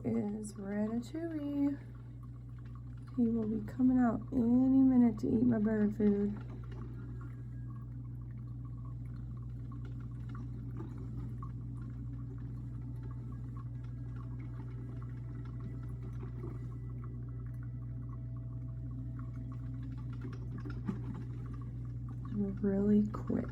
is Ratatouille. He will be coming out any minute to eat my bird food. Really quick.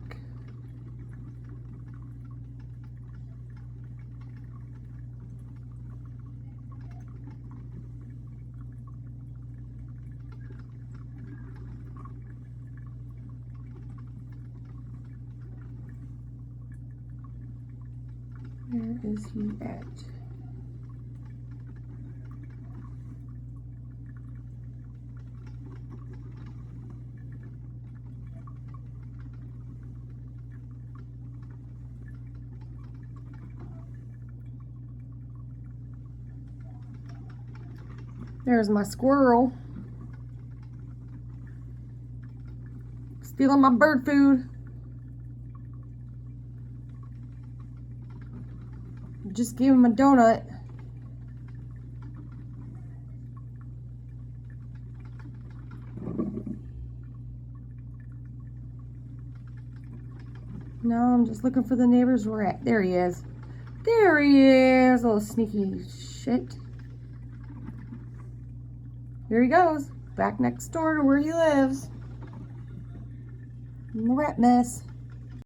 Where is he at? There's my squirrel. Stealing my bird food. Just gave him a donut. Now I'm just looking for the neighbor's rat. There he is. There he is. Little sneaky shit. Here he goes. Back next door to where he lives. In the rat mess.